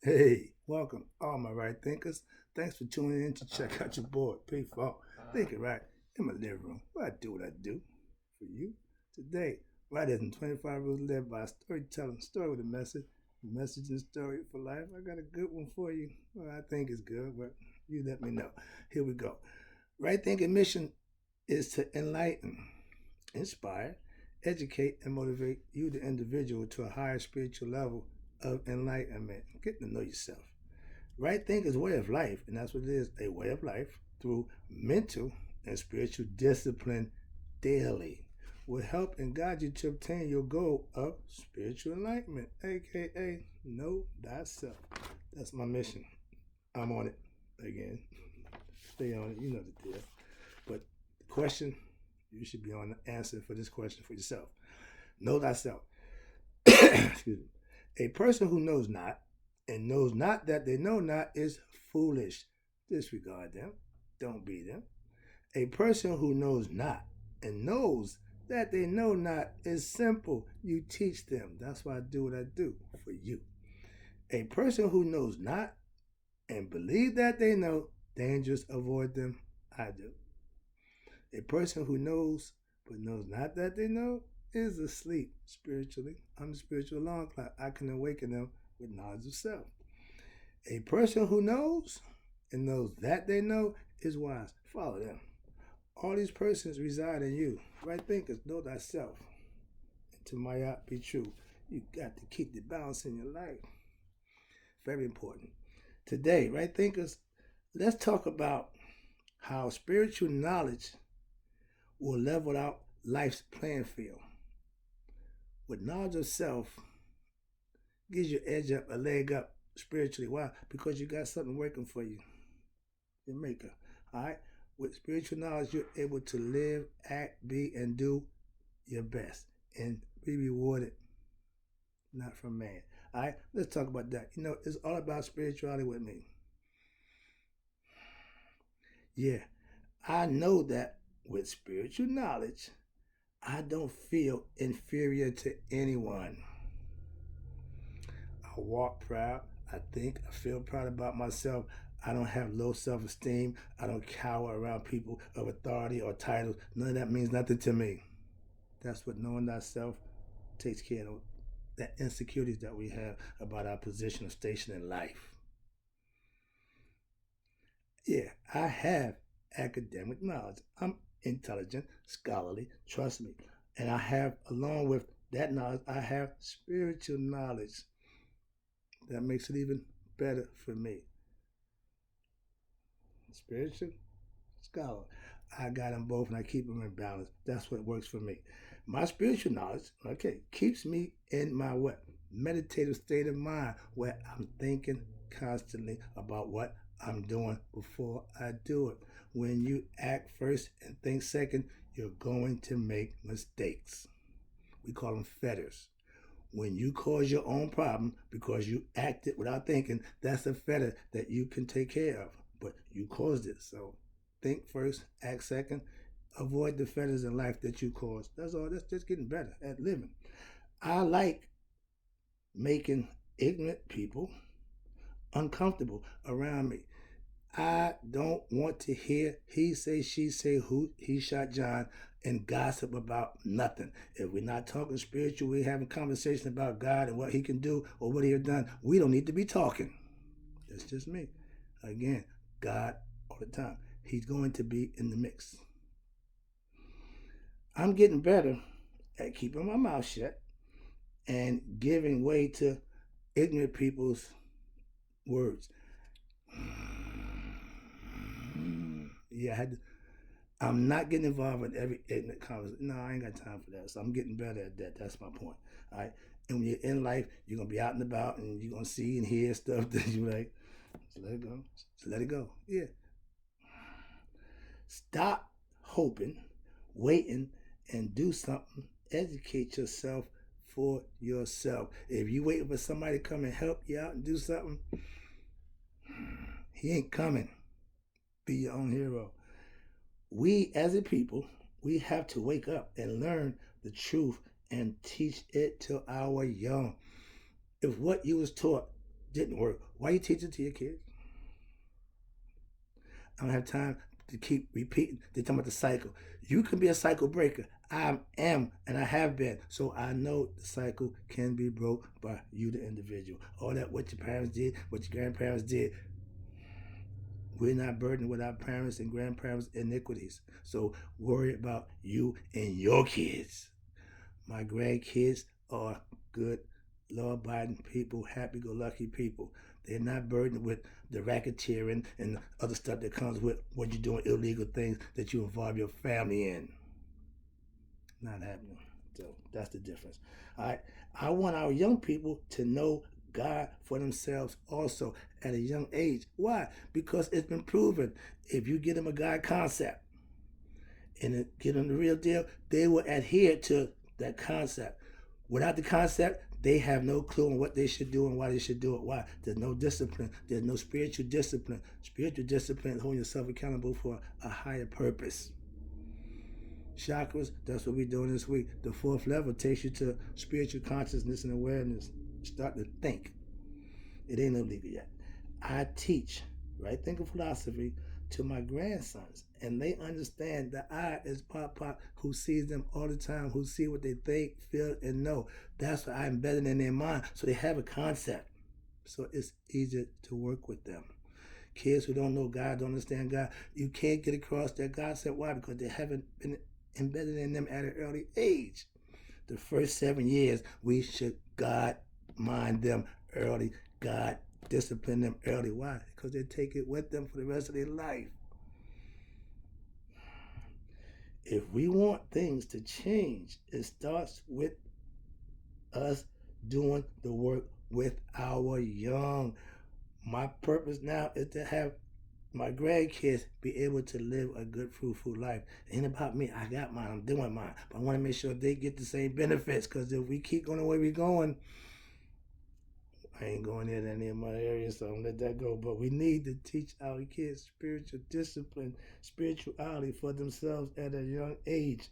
Hey, welcome, all my right thinkers. Thanks for tuning in to check out your boy, P4. Thinking right in my living room. Where I do what I do for you. Today, right as in 25 Rules Led by a Storytelling, story with a message. Message and story for life. I got a good one for you. Well, I think it's good, but you let me know. Here we go. Right thinking mission is to enlighten, inspire, educate, and motivate you, the individual, to a higher spiritual level of enlightenment. Get to know yourself. Right thinking is a way of life, and that's what it is, a way of life through mental and spiritual discipline daily will help and guide you to obtain your goal of spiritual enlightenment, aka know thyself. That's my mission. I'm on it again. Stay on it, you know the deal. But the question, you should be on the answer for this question for yourself. Know thyself. Excuse me. A person who knows not and knows not that they know not is foolish. Disregard them. Don't be them. A person who knows not and knows that they know not is simple. You teach them. That's why I do what I do for you. A person who knows not and believe that they know, dangerous, avoid them. I do. A person who knows but knows not that they know is asleep spiritually. I'm the spiritual alarm clock. I can awaken them with knowledge of self. A person who knows and knows that they know is wise. Follow them. All these persons reside in you. Right thinkers, know thyself. And to my out be true. You got to keep the balance in your life. Very important. Today, right thinkers, let's talk about how spiritual knowledge will level out life's playing field. With knowledge of self, gives you edge up, a leg up spiritually. Why? Because you got something working for you. Your maker. All right? With spiritual knowledge, you're able to live, act, be, and do your best and be rewarded, not from man. All right? Let's talk about that. You know, it's all about spirituality with me. Yeah, I know that with spiritual knowledge, I don't feel inferior to anyone. I walk proud. I think I feel proud about myself. I don't have low self esteem. I don't cower around people of authority or titles. None of that means nothing to me. That's what knowing thyself takes care of. That insecurities that we have about our position or station in life. Yeah, I have academic knowledge. I'm intelligent, scholarly, trust me. And I have, along with that knowledge, I have spiritual knowledge. That makes it even better for me. Spiritual, scholar. I got them both and I keep them in balance. That's what works for me. My spiritual knowledge, okay, keeps me in my what? Meditative state of mind where I'm thinking constantly about what I'm doing before I do it. When you act first and think second, you're going to make mistakes. We call them fetters. When you cause your own problem because you acted without thinking, that's a fetter that you can take care of. But you caused it. So think first, act second. Avoid the fetters in life that you caused. That's all. That's just getting better at living. I like making ignorant people uncomfortable around me. I don't want to hear he say, she say, who he shot John, and gossip about nothing. If we're not talking spiritual, we're having conversation about God and what he can do or what he has done. We don't need to be talking. That's just me. Again, God all the time. He's going to be in the mix. I'm getting better at keeping my mouth shut and giving way to ignorant people's words. Yeah, I'm not getting involved in every ignorant conversation. No, I ain't got time for that. So I'm getting better at that. That's my point. All right. And when you're in life, you're gonna be out and about, and you're gonna see and hear stuff that you like. Just let it go. Just let it go. Yeah. Stop hoping, waiting, and do something. Educate yourself for yourself. If you waiting for somebody to come and help you out and do something, he ain't coming. Be your own hero. We as a people, we have to wake up and learn the truth and teach it to our young. If what you was taught didn't work. Why you teach it to your kids? I don't have time to keep repeating. They're talking about the cycle. You can be a cycle breaker. I am, and I have been. So I know the cycle can be broke by you, the individual. All that, what your parents did, what your grandparents did, we're not burdened with our parents' and grandparents' iniquities. So worry about you and your kids. My grandkids are good, law-abiding people, happy-go-lucky people. They're not burdened with the racketeering and other stuff that comes with when you're doing illegal things that you involve your family in. Not happening. So that's the difference. All right. I want our young people to know God for themselves also at a young age. Why? Because it's been proven if you get them a God concept and get them the real deal, they will adhere to that concept. Without the concept, they have no clue on what they should do and why they should do it. Why? There's no discipline. There's no spiritual discipline. Spiritual discipline is holding yourself accountable for a higher purpose. Chakras, that's what we're doing this week. The fourth level takes you to spiritual consciousness and awareness. Start to think. It ain't illegal yet. I teach right thinking philosophy to my grandsons, and they understand that I is Pop Pop, who sees them all the time, who see what they think, feel, and know. That's what I embedded in their mind, so they have a concept. So it's easier to work with them. Kids who don't know God, don't understand God, you can't get across that concept. Why? Because they haven't been embedded in them at an early age. The first 7 years, we should God mind them early, God discipline them early. Why? Because they take it with them for the rest of their life. If we want things to change, it starts with us doing the work with our young. My purpose now is to have my grandkids be able to live a good, fruitful life. It ain't about me. I got mine. I'm doing mine. But I want to make sure they get the same benefits, because if we keep going the way we're going, I ain't going there any of my areas, so I'm gonna let that go. But we need to teach our kids spiritual discipline, spirituality for themselves at a young age.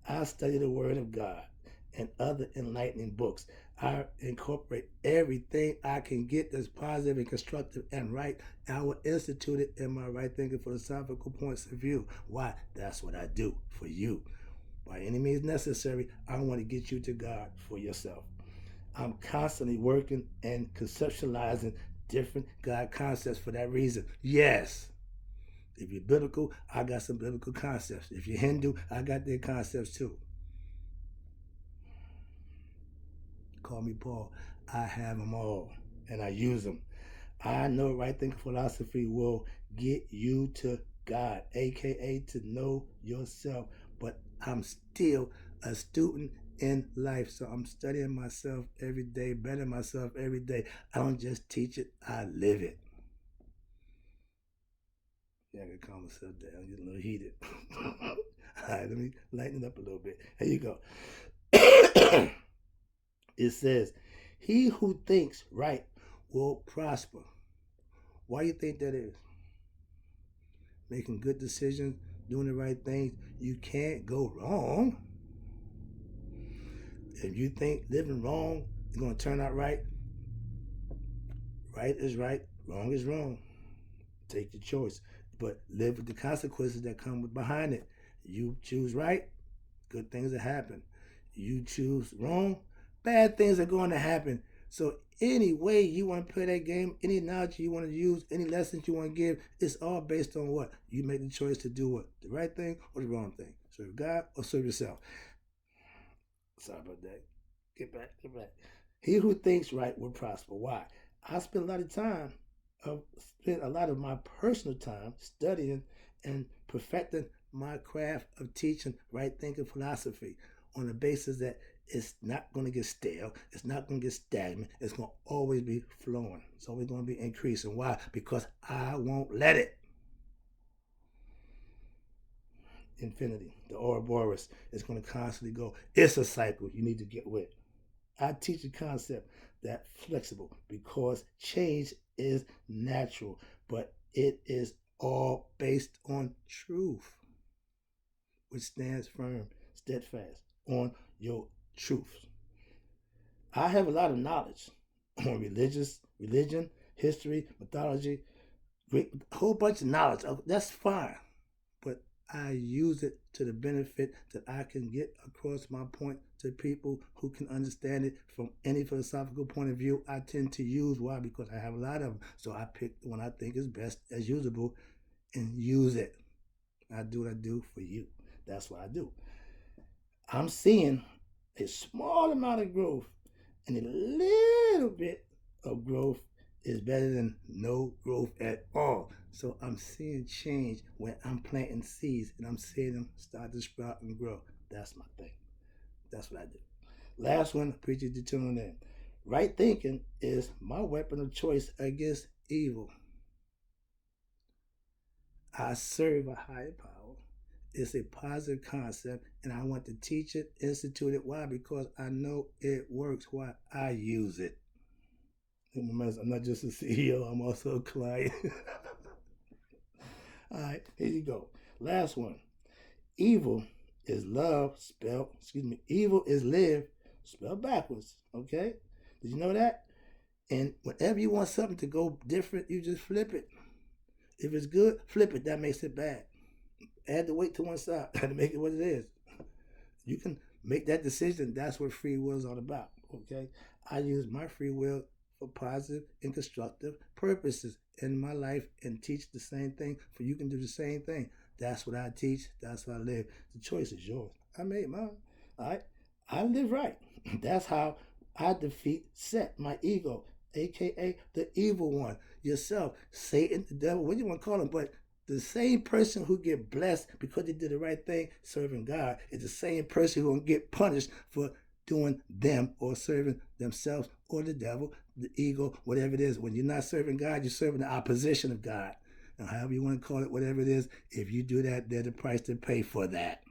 I study the Word of God and other enlightening books. I incorporate everything I can get that's positive and constructive and right. I will institute it in my right thinking philosophical points of view. Why? That's what I do for you. By any means necessary, I want to get you to God for yourself. I'm constantly working and conceptualizing different God concepts for that reason. Yes. If you're biblical, I got some biblical concepts. If you're Hindu, I got their concepts too. Call me Paul. I have them all, and I use them. I know right thinking philosophy will get you to God, aka to know yourself. But I'm still a student in life, so I'm studying myself every day, bettering myself every day. I don't just teach it, I live it. Yeah, I can calm myself down. Get a little heated. All right, let me lighten it up a little bit. Here you go. It says, he who thinks right will prosper. Why do you think that is? Making good decisions, doing the right things. You can't go wrong. If you think living wrong is going to turn out right, right is right, wrong is wrong. Take the choice, but live with the consequences that come behind it. You choose right, good things will happen. You choose wrong, bad things are going to happen. So any way you want to play that game, any knowledge you want to use, any lessons you want to give, it's all based on what? You make the choice to do what? The right thing or the wrong thing? Serve God or serve yourself? Sorry about that. Get back. He who thinks right will prosper. Why? I spent a lot of time, spent a lot of my personal time studying and perfecting my craft of teaching right thinking philosophy on the basis that it's not going to get stale. It's not going to get stagnant. It's going to always be flowing. It's always going to be increasing. Why? Because I won't let it. Infinity, the Ouroboros, is going to constantly go. It's a cycle you need to get with. I teach a concept that's flexible because change is natural, but it is all based on truth, which stands firm, steadfast on your truth. I have a lot of knowledge. on religion, history, mythology, great, a whole bunch of knowledge. That's fine, but I use it to the benefit that I can get across my point to people who can understand it from any philosophical point of view. I tend to use why? Because I have a lot of them. So I pick the one I think is best as usable and use it. I do what I do for you. That's what I do. I'm seeing a small amount of growth, and a little bit of growth is better than no growth at all. So I'm seeing change when I'm planting seeds and I'm seeing them start to sprout and grow. That's my thing. That's what I do. Last one, appreciate you tuning in. Right thinking is my weapon of choice against evil. I serve a higher power. It's a positive concept, and I want to teach it, institute it. Why? Because I know it works. Why? I use it. I'm not just a CEO, I'm also a client. All right, here you go. Last one. Evil is love, evil is live, spelled backwards. Okay? Did you know that? And whenever you want something to go different, you just flip it. If it's good, flip it. That makes it bad. Add the weight to one side to make it what it is. You can make that decision. That's what free will is all about. Okay? I use my free will for positive and constructive purposes in my life and teach the same thing. For you can do the same thing. That's what I teach. That's what I live. The choice is yours. I made mine. All right? I live right. That's how I defeat Set, my ego, aka the evil one, yourself, Satan, the devil, what do you want to call him? But the same person who get blessed because they did the right thing, serving God, is the same person who will get punished for doing them or serving themselves or the devil, the ego, whatever it is. When you're not serving God, you're serving the opposition of God. And however you want to call it, whatever it is, if you do that, there's the price to pay for that.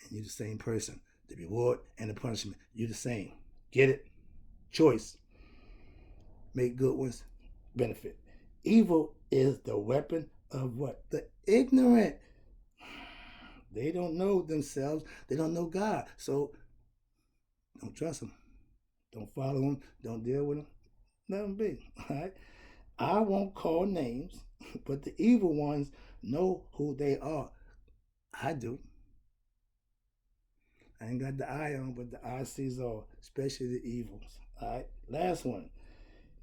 And you're the same person. The reward and the punishment, you're the same. Get it? Choice. Make good ones benefit. Evil is the weapon of what? The ignorant. They don't know themselves. They don't know God. So don't trust them. Don't follow them. Don't deal with them. Let them be. All right? I won't call names, but the evil ones know who they are. I do. I ain't got the eye on, but the eye sees all, especially the evils. All right? Last one.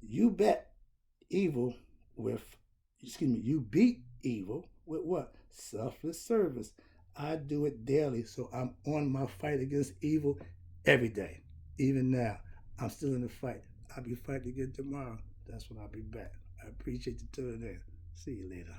You bet evil with, you beat evil with what? Selfless service. I do it daily, so I'm on my fight against evil every day. Even now, I'm still in the fight. I'll be fighting again tomorrow. That's when I'll be back. I appreciate you tuning in. See you later.